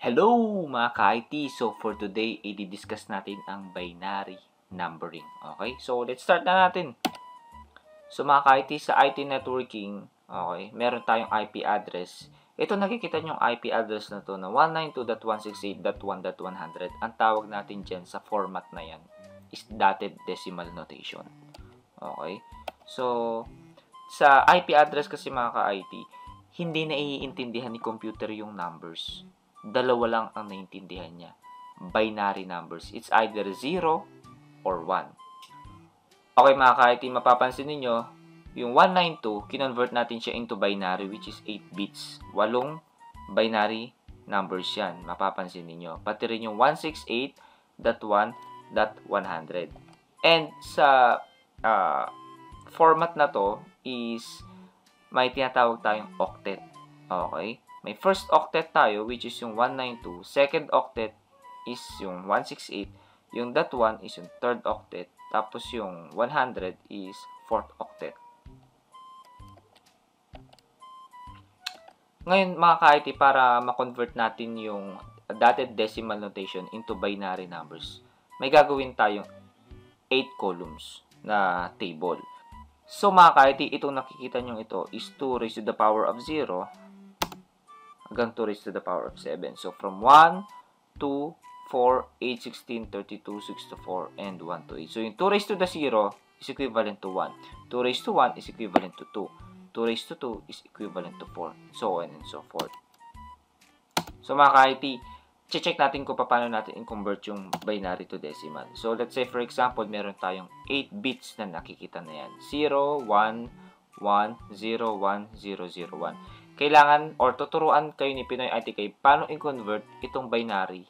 Hello mga ka-IT! So for today, i-discuss natin ang binary numbering. Okay? So let's start na natin. So mga ka-IT, sa IT networking, okay, meron tayong IP address. Ito nakikita nyo yung IP address na to na 192.168.1.100. Ang tawag natin dyan sa format na yan is dotted decimal notation. Okay? So sa IP address kasi mga ka-IT, hindi na iintindihan ni computer yung numbers. Dalawa lang ang naiintindihan niya. Binary numbers. It's either 0 or 1. Okay mga ka-IT, mapapansin ninyo, yung 192, kinonvert natin siya into binary which is 8 bits. 8 binary numbers yan. Mapapansin ninyo. Pati rin yung 168.1.100. And sa format na to is may tinatawag tayong octet. Okay? May first octet tayo, which is yung 192. Second octet is yung 168. Yung .1 is yung third octet. Tapos yung 100 is fourth octet. Ngayon, mga ka-IT, para ma-convert natin yung dotted decimal notation into binary numbers, may gagawin tayong 8 columns na table. So, mga ka-IT, itong nakikita nyo ito is 2 raised to the power of 0 hanggang 2 raised to the power of 7. So, from 1, 2, 4, 8, 16, 32, 64, and 1 to 8. So, yung 2 raised to the 0 is equivalent to 1. 2 raised to 1 is equivalent to 2. 2 raised to 2 is equivalent to 4. So on and so forth. So, mga ka-IT, check natin kung paano natin i-convert yung binary to decimal. So, let's say, for example, meron tayong 8 bits na nakikita na yan. 0, 1, 1, 0, 1, 0, 0, 1. Kailangan or tuturuan kayo ni Pinoy ITK paano i-convert itong binary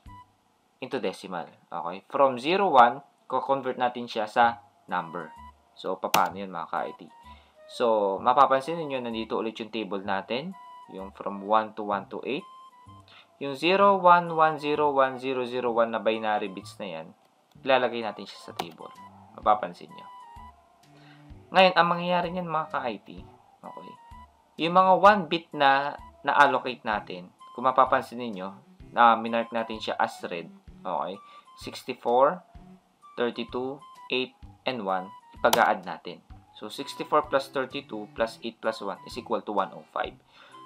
into decimal. Okay? From 0, 1, ko-convert natin siya sa number. So, paano yun mga ka-IT? So, mapapansin niyo nandito ulit yung table natin. Yung from 1 to 1 to 8. Yung 0, 1, 1, 0, 1, 0, 0, 1 na binary bits na yan, ilalagay natin siya sa table. Mapapansin nyo. Ngayon, ang mangyayari niyan mga ka-IT, okay, yung mga 1 bit na na-allocate natin, kung mapapansin niyo na minark natin siya as red, okay, 64, 32, 8, and 1, ipag-a-add natin. So, 64 plus 32 plus 8 plus 1 is equal to 105.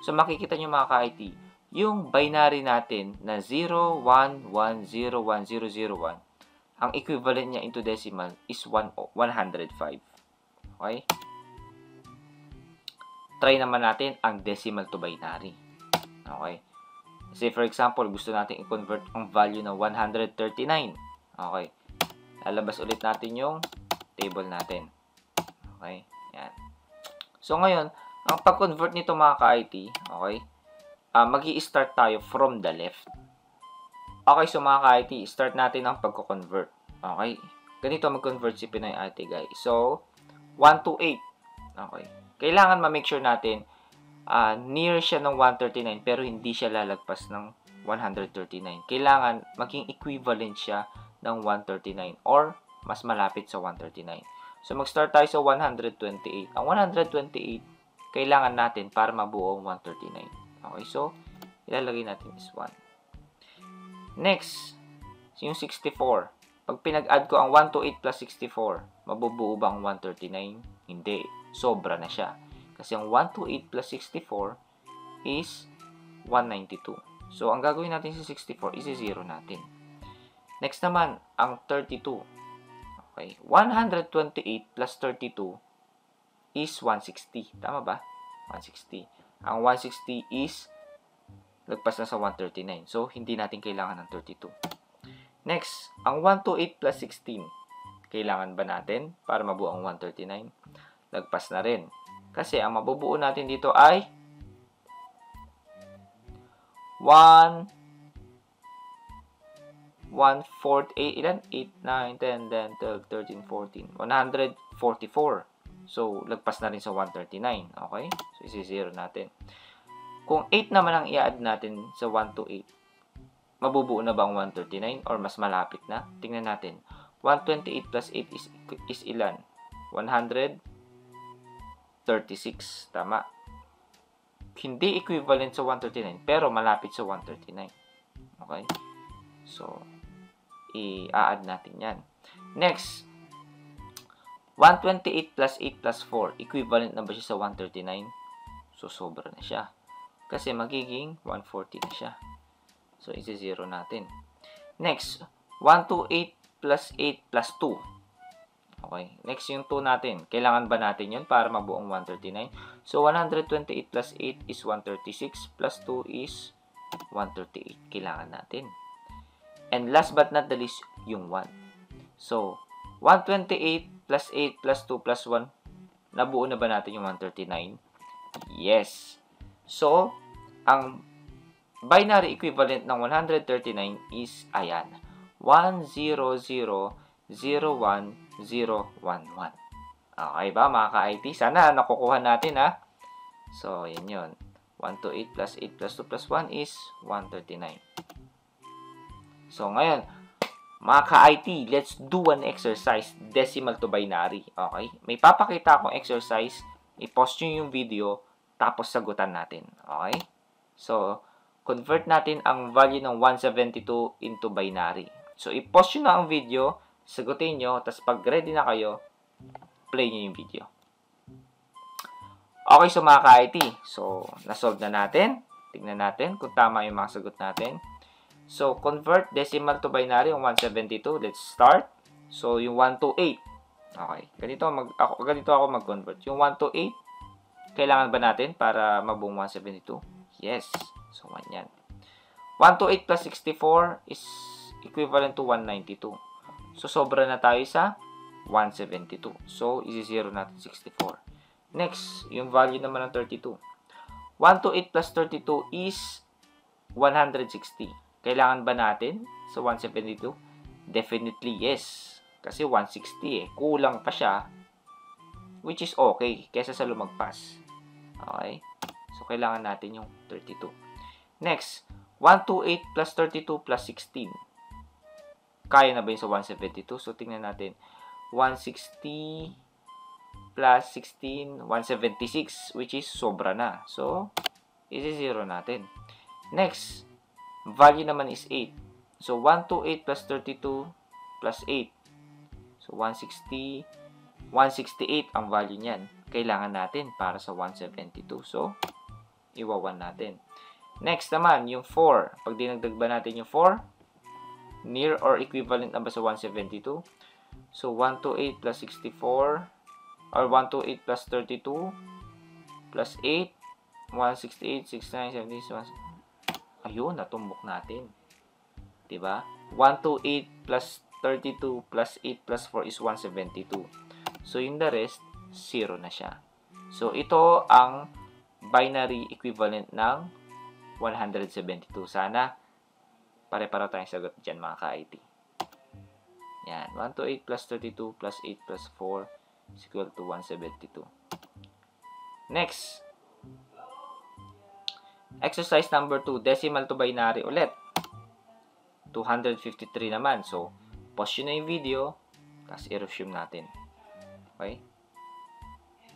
So, makikita nyo mga ka-IT, yung binary natin na 0, 1, 1, 0, 1, 0, 0, 1, ang equivalent niya into decimal is 105. Okay? Try naman natin ang decimal to binary. Okay? Say for example, gusto natin i-convert ang value na 139. Okay? Lalabas ulit natin yung table natin. Okay? Yan. So, ngayon, ang pag-convert nito mga ka-IT, okay, mag-i-start tayo from the left. Okay, so mga ka-IT, start natin ang pagko-convert. Okay? Ganito mag-convert si Pinoy IT, guys. So, 1 to 8. Okay. Kailangan ma-make sure natin near siya ng 139 pero hindi siya lalagpas ng 139. Kailangan maging equivalent siya ng 139 or mas malapit sa 139. So, mag-start tayo sa 128. Ang 128, kailangan natin para mabuo ang 139. Okay, so, ilalagay natin is 1. Next, yung 64. Pag pinag-add ko ang 128 plus 64, mabubuo ba ang 139? Hindi. Sobra na siya. Kasi ang 128 plus 64 is 192. So, ang gagawin natin sa 64 is 0 natin. Next naman, ang 32. Okay. 128 plus 32 is 160. Tama ba? 160. Ang 160 is lagpas na sa 139. So, hindi natin kailangan ng 32. Next, ang 128 plus 16. Kailangan ba natin para mabuo ang 139? Lagpas na rin. Kasi ang mabubuo natin dito ay 1, 1/4, ilan? 8, 9, 10, 11, 12, 13, 14. 144. So, lagpas na rin sa 139. Okay? So, isi-0 natin. Kung 8 naman ang i-add natin sa 1 to 8, mabubuo na ba ang 139 or mas malapit na? Tingnan natin. 128 plus 8 is ilan? 136. Tama. Hindi equivalent sa 139, pero malapit sa 139. Okay? So, i-add natin yan. Next, 128 plus 8 plus 4. Equivalent na ba siya sa 139? So, sobra na siya. Kasi magiging 140 na siya. So, isi-zero natin. Next, 128 plus 8 plus 2. Okay. Next, yung 2 natin. Kailangan ba natin yun para mabuong 139? So, 128 plus 8 is 136 plus 2 is 138. Kailangan natin. And last but not the least, yung 1. So, 128 plus 8 plus 2 plus 1. Nabuo na ba natin yung 139? Yes. So, ang binary equivalent ng 139 is, ayan, 100011011. Okay ba mga ka-IT? Sana nakukuha natin ha. So, yan yun. 128 plus 8 plus 2 plus 1 is 139. So, ngayon, mga ka-IT, let's do an exercise, decimal to binary. Okay? May papakita akong exercise. I-post nyo yung video, tapos sagutan natin. Okay? So, convert natin ang value ng 172 into binary. So, i-post nyo na ang video, sagutin nyo, tapos pag ready na kayo, play nyo yung video. Okay, so mga ka-IT, so, nasolve na natin. Tignan natin kung tama yung mga sagot natin. So, convert decimal to binary yung 172. Let's start. So, yung 128. Okay, ganito ako mag-convert. Yung 128, kailangan ba natin para mabuong 172? Yes. So, 1 yan. 128 plus 64 is equivalent to 192. So, sobra na tayo sa 172. So, isi-zero natin 64. Next, yung value naman ng 32. 128 plus 32 is 160. Kailangan ba natin sa 172? Definitely yes. Kasi 160 eh. Kulang pa siya. Which is okay. Kesa sa lumagpas. Okay? So, kailangan natin yung 32. Next, 128 plus 32 plus 16. Kaya na ba yun sa 172? So, tingnan natin. 160 plus 16, 176, which is sobra na. So, isi-zero natin. Next, value naman is 8. So, 128 plus 32 plus 8. So, 160, 168 ang value niyan. Kailangan natin para sa 172. So, iwawan natin. Next naman, yung 4. Pag dinagdag ba natin yung 4, near or equivalent na ba sa 172? So, 128 plus 64, or 128 plus 32, plus 8, 168, 69, 70, 1, ayun, natumbok natin. Diba? 128 plus 32 plus 8 plus 4 is 172. So, in the rest, 0 na siya. So, ito ang binary equivalent ng 172. Sana, pare-para tayong sagot dyan mga ka-IT. Yan. 128 plus 32 plus 8 plus 4 is equal to 172. Next. Exercise number 2. Decimal to binary ulit. 253 naman. So, pause nyo na yung video. Tapos, i-resume natin. Okay?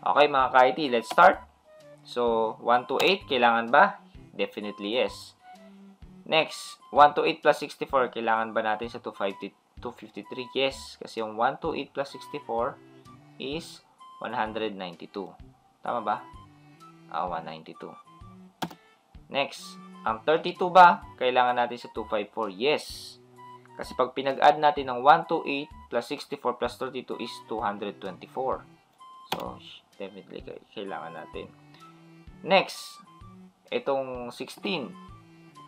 Okay mga ka-IT. Let's start. So, 1 to 8. Kailangan ba? Definitely yes. Next, 1 to 8 plus 64, kailangan ba natin sa 253? Yes, kasi yung 1 to 8 plus 64 is 192. Tama ba? 192. Next, ang 32 ba, kailangan natin sa 254? Yes. Kasi pag pinag-add natin ng 1 to 8 plus 64 plus 32 is 224. So, definitely kailangan natin. Next, itong 16.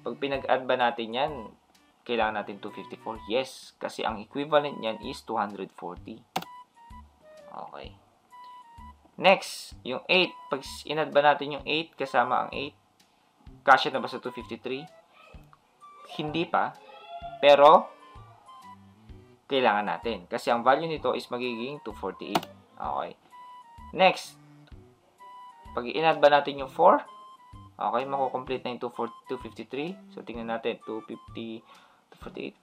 Pag pinag-add ba natin yan, kailangan natin 254? Yes, kasi ang equivalent niyan is 240. Okay. Next, yung 8. Pag in-add ba natin yung 8 kasama ang 8, kasya na ba sa 253? Hindi pa. Pero, kailangan natin. Kasi ang value nito is magiging 248. Okay. Next, pag in-add ba natin yung 4, okay, mako-complete na yung 253. So, tingnan natin. 250, 248.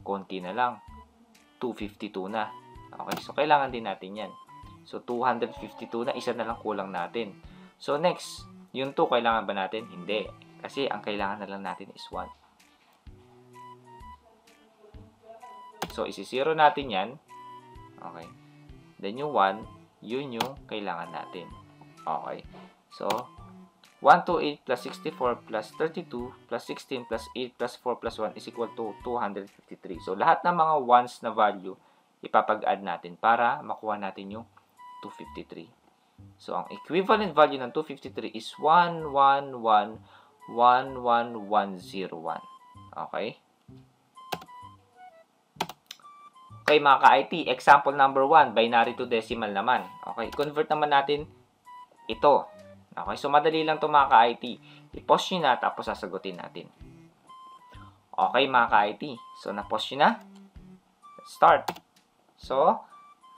Konti na lang. 252 na. Okay, so kailangan din natin yan. So, 252 na. Isa na lang kulang natin. So, next. Yung 2, kailangan ba natin? Hindi. Kasi ang kailangan na lang natin is 1. So, isi-0 natin yan. Okay. Then, yung 1, yun yung kailangan natin. Okay. So, 128 plus 64 plus 32 plus 16 plus 8 plus 4 plus 1 is equal to 253. So, lahat ng mga 1s na value, ipapag-add natin para makuha natin yung 253. So, ang equivalent value ng 253 is 1111101. Okay? Okay, mga ka-IT, example number 1, binary to decimal naman. Okay, convert naman natin ito. Okay, so madali lang ito mga ka-IT. I-pause nyo na, tapos sasagutin natin. Okay, mga ka-IT. So, na-pause nyo na. Let's start. So,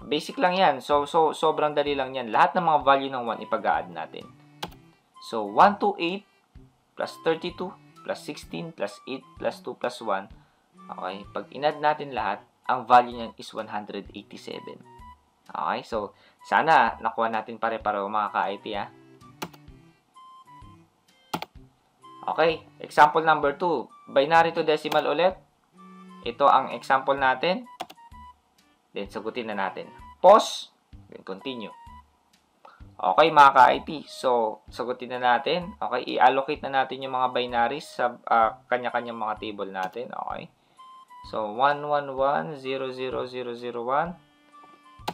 basic lang yan. So, sobrang dali lang yan. Lahat ng mga value ng 1, ipag-a-add natin. So, 128 plus 32 plus 16 plus 8 plus 2 plus 1. Okay, pag in-add natin lahat, ang value niyan is 187. Okay, so, sana nakuha natin pare-pareho mga ka-IT, ha. Okay, example number 2. Binary to decimal ulit. Ito ang example natin. Then, sagutin na natin. Pause. Then, continue. Okay, mga ka-IT. So, sagutin na natin. Okay, i-allocate na natin yung mga binaries sa kanya-kanyang mga table natin. Okay. So, 111-00001.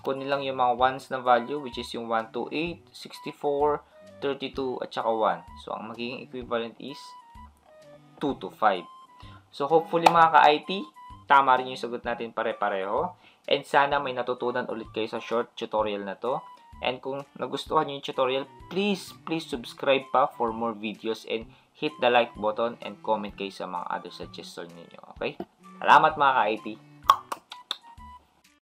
Kunin lang yung mga ones na value, which is yung 128, 64, 32, at saka 1. So, ang magiging equivalent is 2 to 5. So, hopefully mga ka-IT, tama rin yung sagot natin pare-pareho. And sana may natutunan ulit kayo sa short tutorial na to. And kung nagustuhan nyo yung tutorial, please subscribe pa for more videos and hit the like button and comment kayo sa mga other suggestion ninyo. Okay? Salamat mga ka-IT!